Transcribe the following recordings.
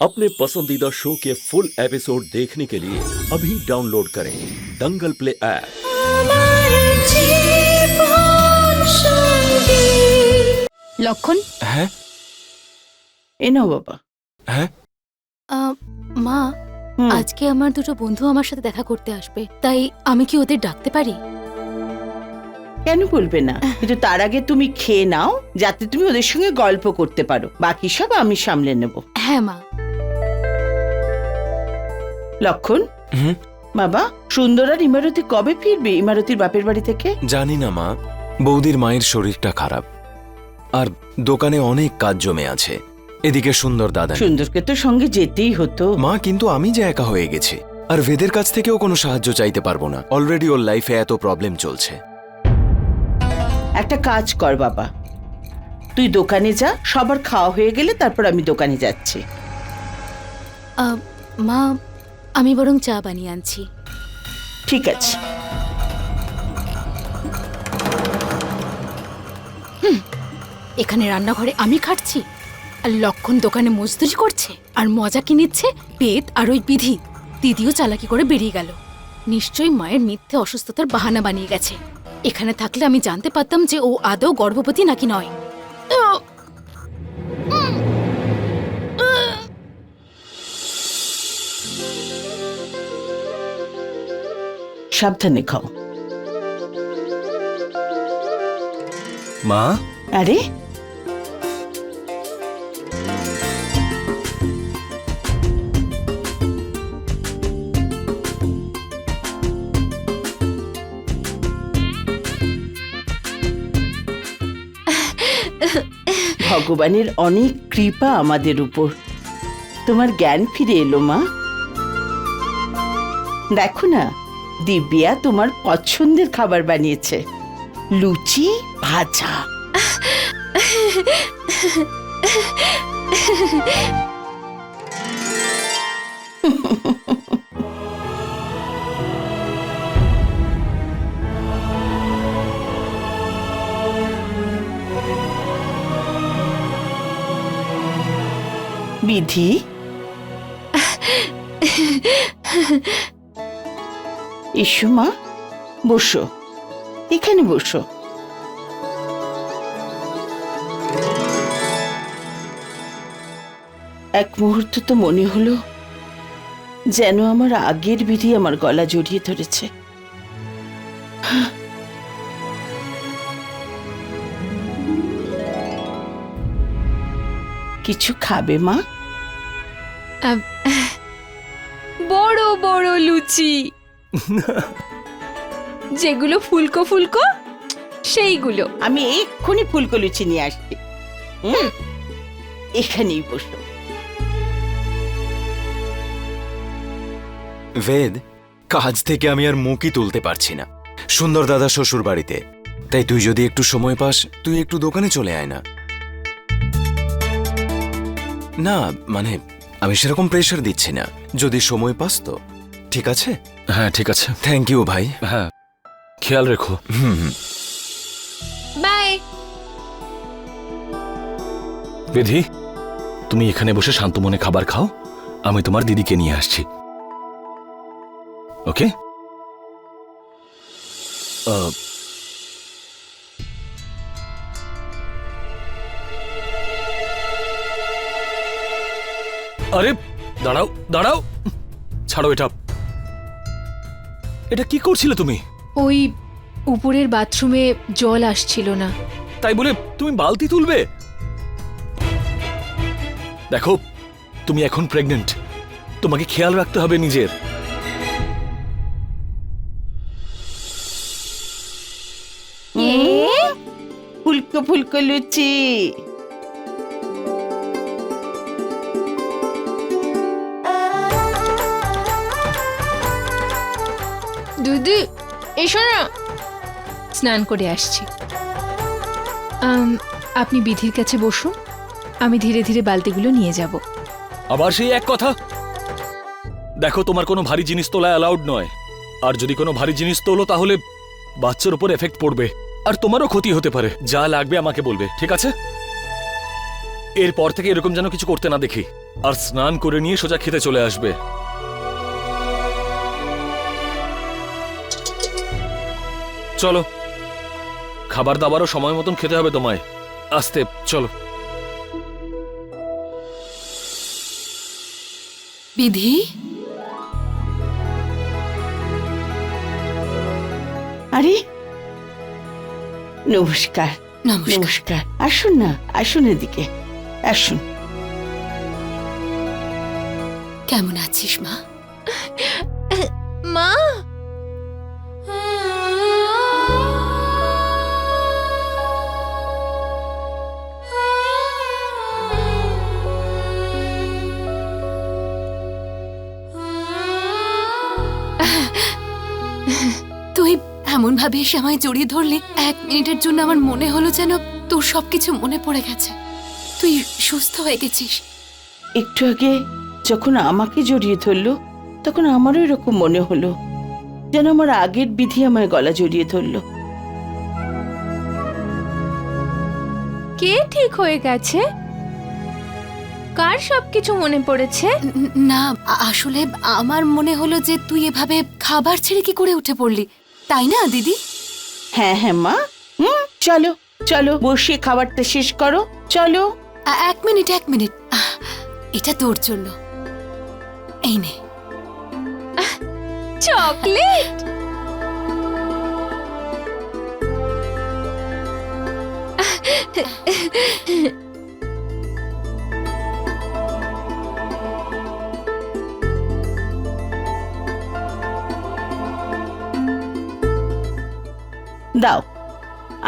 अपने पसंदीदा शो के फुल एपिसोड देखने के लिए अभी डाउनलोड करें दंगल प्ले ऐप। লক্ষণ, হ্যাঁ এ নাও বাবা। হ্যাঁ মা হুম। আজকে আমার দুটো বন্ধু আমার সাথে দেখা করতে আসবে, তাই আমি কি ওদের ডাকতে পারি? কেন বলবে না, কিন্তু তার আগে তুমি খেয়ে নাও যাতে তুমি ওদের সঙ্গে গল্প করতে পারো। বাকি সব আমি সামলে নেব। হ্যাঁ মা। লক্ষণ, হুম বাবা সুন্দর আর ইমারতি কবে ফিরবে ইমারতির বাপের বাড়ি থেকে? জানি না মা, বৌদির মায়ের শরীরটা খারাপ আর দোকানে অনেক কাজ জমে আছে। এদিকে সুন্দর দাদা নেই। সুন্দরকে তো সঙ্গে যেতেই হতো। মা কিন্তু আমি যে একা হয়ে গেছি আর ভেদের কাছ থেকেও কোনো সাহায্য চাইতে পারবো না। অলরেডি ওর লাইফে এত প্রবলেম চলছে। একটা কাজ কর বাবা, তুই দোকানে যা, সবার খাওয়া হয়ে গেলে তারপর আমি দোকানে যাচ্ছি। মা আমি বরং চা বানিয়ে আনছি। ঠিক আছে। এখানে রান্নাঘরে আমি খাটছি আর লক্ষণ দোকানে মজদুরি করছে আর মজা কি নিচ্ছে পেট। আর ওই বিধি দিদিও চালাকি করে বেরিয়ে গেল। নিশ্চয়ই মায়ের মিথ্যে অসুস্থতার বাহানা বানিয়ে গেছে। এখানে থাকলে আমি জানতে পারতাম যে ও আদৌ গর্ভবতী নাকি নয়। সাবধানে খাও। মা আরে ভগবানের অনেক কৃপা আমাদের উপর। তোমার জ্ঞান ফিরে এলো মা। দেখো না, দিব্যা তোমার পছন্দের খাবার বানিয়েছে, লুচি ভাজা। বিধি, এসো মা, বসো, এখানে বসো। এক মুহূর্ত তো মনে হলো যেন আমার আগের বিধি আমার গলা জড়িয়ে ধরেছে। কিছু খাবে মা? বড় বড় লুচি, যেগুলো ফুলকো ফুলকো সেইগুলো। আমি এক্ষুনি ফুলকো লুচি নিয়ে আসছি। এখানেই বসো। ভেদ, কাজ থেকে আমি আর মুখই তুলতে পারছি না। সুন্দর দাদা শ্বশুর বাড়িতে, তাই তুই যদি একটু সময় পাস তুই একটু দোকানে চলে আয় না। না মানে আমি সেরকম প্রেশার দিচ্ছি না, যদি সময় পাস তো। ঠিক আছে? হ্যাঁ ঠিক আছে। থ্যাংক ইউ ভাই। হ্যাঁ খেয়াল রেখো। বাই। বিধি, তুমি এখানে বসে শান্ত মনে খাবার খাও, আমি তোমার দিদিকে নিয়ে আসছি। ওকে? আরে দাঁড়াও দাঁড়াও, ছাড়ো এটা। এটা কি করছিলে তুমি? ওই উপরের বাথরুমে জল আসছিল না, তাই বলে তুমি বালতি তুলবে? দেখো তুমি এখন প্রেগনেন্ট, তোমাকে খেয়াল রাখতে হবে নিজের। ফুলকো ফুলকো লুচি। দিদি এসো না, স্নান করে আসছি। আপনি বিধির কাছে বসুন, আমি ধীরে ধীরে বালতিগুলো নিয়ে যাব। আবার সেই এক কথা। দেখো তোমার কোনো ভারী জিনিস তোলা অ্যালাউড নয়, আর যদি কোনো ভারী জিনিস তোলো তাহলে বাচ্চার উপর এফেক্ট পড়বে আর তোমারও ক্ষতি হতে পারে। যা লাগবে আমাকে বলবে, ঠিক আছে? এরপর থেকে এরকম যেন কিছু করতে না দেখি। আর স্নান করে নিয়ে সোজা খেতে চলে আসবে। চলো, খাবার দাবারও সময় মতন খেতে হবে তোমায়। আস্তে চলো। বিধি, আরে নমস্কার। নমস্কার, আসুন না, আসুন এদিকে আসুন। কেমন আছিস মা? মা, তুই এমন ভাবে এসে আমায় জড়িয়ে ধরলি, 1 মিনিটের জন্য আমার মনে হলো যেন তোর সবকিছু মনে পড়ে গেছে। তুই সুস্থ হয়ে গেছিস। একটু আগে যখন আমাকে জড়িয়ে ধরলো তখন আমারও এরকম মনে হলো যেন আমার আগের বিধি আমায় গলা জড়িয়ে ধরলো। কে ঠিক হয়ে গেছে? কার সবকিছু মনে পড়েছে? না, আসলে আমার মনে হলো যে তুই এভাবে খাবার ছেড়ে কি করে উঠে পড়লি, তাই না দিদি? হ্যাঁ হ্যাঁ মা, চলো চলো বসে খাবারটা শেষ করো, চলো। 1 মিনিট, 1 মিনিট, এটা তোর জন্য। এই নে। চকলেট? দাও,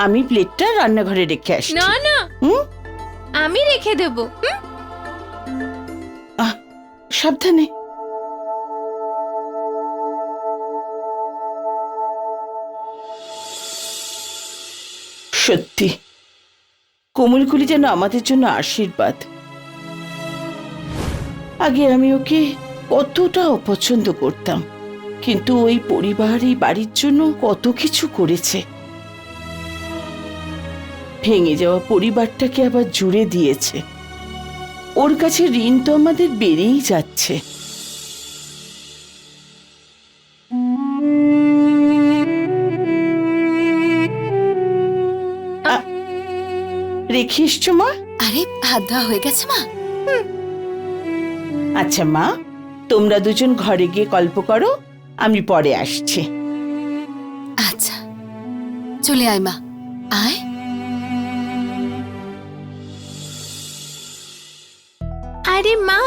আমি প্লেটটা রান্নাঘরে রেখে আসছি। না না, হুম, আমি রেখে দেব। সাবধানে। সত্যি কোমলকুলি যেন আমাদের জন্য আশীর্বাদ। আগে আমি ওকে কতটা অপছন্দ করতাম, কিন্তু ওই পরিবার এই বাড়ির জন্য কত কিছু করেছে। ভেঙে যাওয়া পরিবারটাকে আবার জুড়ে দিয়েছে। ওর কাছে ঋণ তো আমাদের বেড়েই যাচ্ছে। রেখে এসছো মা? আরে হাত ধোয়া হয়ে গেছে মা? আচ্ছা মা, তোমরা দুজন ঘরে গিয়ে গল্প করো, আমি পরে আসছি। আচ্ছা, চলে আয় মা, আয়। আরে মা,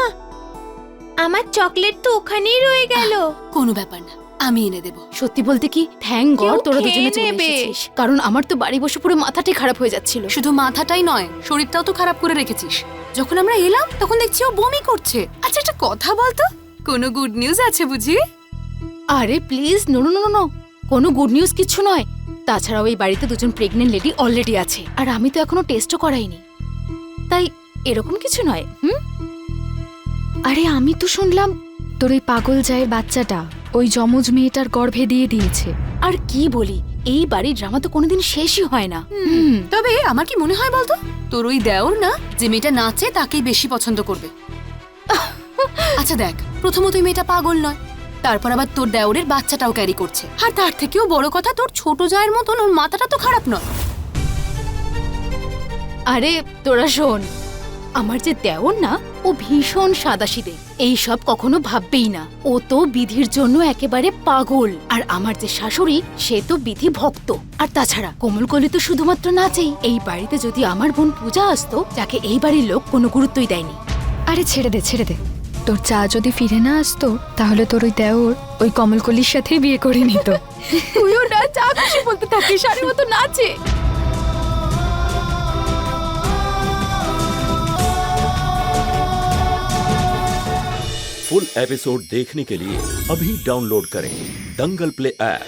আমার চকলেট তো ওখানেই রয়ে গেল। কোনো ব্যাপার না, আমি এনে দেব। সত্যি বলতে কি, থ্যাঙ্ক কেউ গড তোরা খেয়ে দুজনে চলে নেবে। এসেছিস, কারণ আমার তো বাড়ি বসে পুরো মাথাটাই খারাপ হয়ে যাচ্ছিল। শুধু মাথাটাই নয়, শরীরটাও তো খারাপ করে রেখেছিস। যখন আমরা এলাম তখন দেখছি ও বমি করছে। আচ্ছা, একটা কথা বলতো, কোনো গুড নিউজ আছে বুঝি? আরে please, no no no no, কোনো গুড নিউজ কিছু নয়। তাছাড়াও এই বাড়িতে 2জন প্রেগনেন্ট লেডি অলরেডি আছে, আর আমি তো এখনো টেস্টও করাইনি, তাই এরকম কিছু নয়। আরে আমি তো শুনলাম তোর ওই পাগল জায়ের বাচ্চাটা ওই যমজ মেয়েটার গর্ভে দিয়ে দিয়েছে। আর কি বলি, এই বাড়ির ড্রামা তো কোনোদিন শেষই হয় না। তবে আমার কি মনে হয় বলতো, তোর ওই দেওর না, যে মেয়েটা নাচে তাকেই বেশি পছন্দ করবে। আচ্ছা দেখ, প্রথমত ওই মেয়েটা পাগল নয়, তারপর আবার তোর দেওরের বাচ্চাটাও ক্যারি করছে, আর তার থেকেও বড় কথা, তোর ছোট জায়ের মতন ওর মাথাটা তো খারাপ নয়। আরে তোরা শোন, আমার যে দেওর না, ও ভীষণ সাদাসিধে, এইসব কখনো ভাববেই না। ও তো বিধির জন্য একেবারে পাগল। আর আমার যে শাশুড়ি, সে তো বিধি ভক্ত। আর তাছাড়া কোমলকলি তো শুধুমাত্র নাচেই। এই বাড়িতে যদি আমার বোন পূজা আসতো, যাকে এই বাড়ির লোক কোনো গুরুত্বই দেয়নি। আরে ছেড়ে দে, ছেড়ে দে। তোর চা যদি ফিরে না আসতো, তাহলে তোর ওই দেওর ওই কমলকলির সাথেই বিয়ে করে নিত। তুইও না যা খুশি বলতে থাকিস, আর ও তো নাচে। फुल एपिसोड देखने के लिए अभी डाउनलोड करें दंगल प्ले ऐप।